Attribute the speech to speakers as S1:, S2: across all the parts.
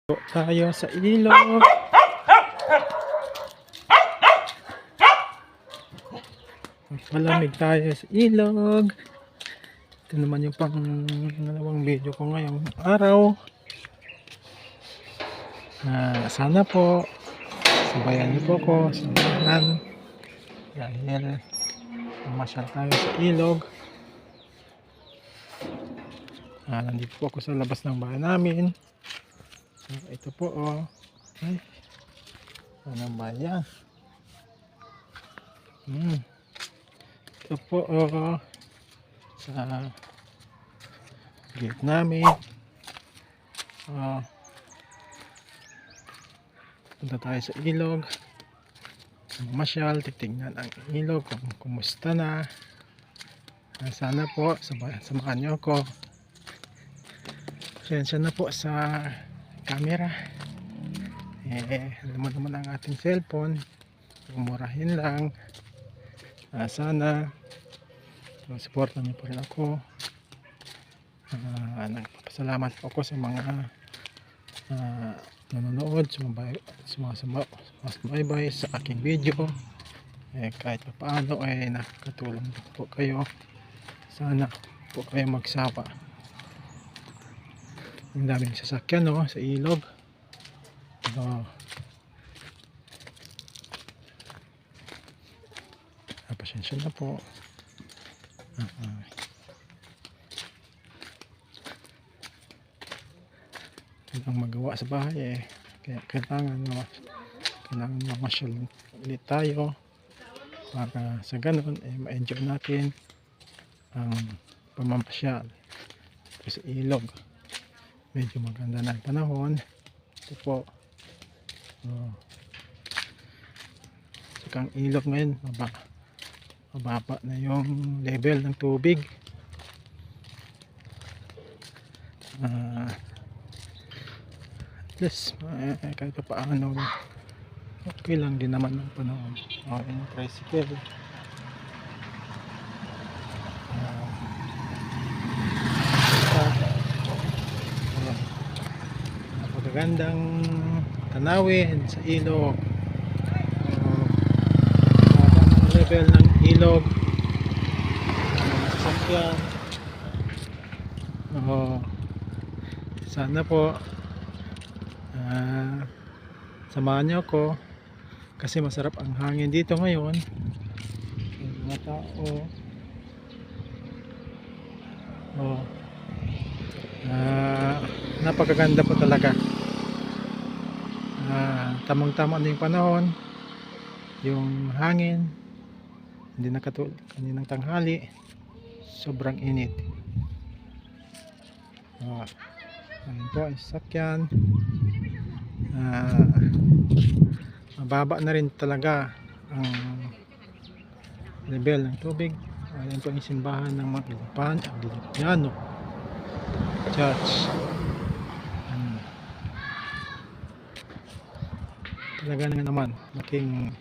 S1: Tayo sa ilog. Malamig tayo sa ilog. Ito naman yung pangalawang video ko ngayong araw. Sana po sabayan niyo po ko sa bayan dahil mamasyal tayo sa ilog. Nandito po ako sa labas ng bahay namin. Ito po ay, anong bayan? Ito po sa gate namin. Punta tayo sa ilog. Masyal, titignan ang ilog kung kumusta na. Sana po samahan niyo ako. Pasensya na po sa camera. Alam mo naman ang ating cellphone, murahin lang. Sana supportan niyo po rin ako. Nagpapasalamat po ako sa mga nanonood, sumasabaybay sa aking video. Kahit pa paano ay nakakatulong po kayo. Sana po kayo magsawa. Ang daming sasakyan sa ilog. Pasensya na po. Walang magawa sa bahay kaya kailangan mamasyal ulit tayo para sa ganun ma-enjoy natin ang pamamasyal sa ilog. Medyo maganda na ang panahon. Ito po ang ilog ngayon, mababa na yung level ng tubig. At least kahit pa paano okay lang din naman ang panahon. Yung tricycle, napakagandang tanawin sa ilog. Ang level ng ilog, sasakyan. Sana po samahan niyo ako kasi masarap ang hangin dito ngayon. Mga tao napakaganda po talaga. Tamang tama na yung panahon, yung hangin hindi na katulad kaninang tanghali, sobrang init. Ayun po ang sasakyan. Mababa na rin talaga ang level ng tubig. Ayun po ang simbahan ng mga Aglipiano Church. Talaga naman laking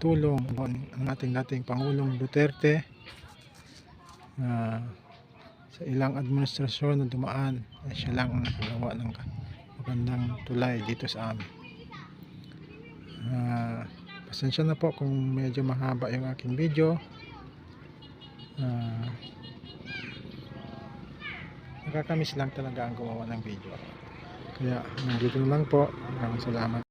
S1: tulong ang ating Pangulong Duterte sa ilang administrasyon na dumaan. Siya lang ang nakagawa ng magandang tulay dito sa amin. Pasensya na po kung medyo mahaba yung aking video. Nakakamiss lang talaga ang gumawa ng video. Kaya nandito lang po. Maraming salamat.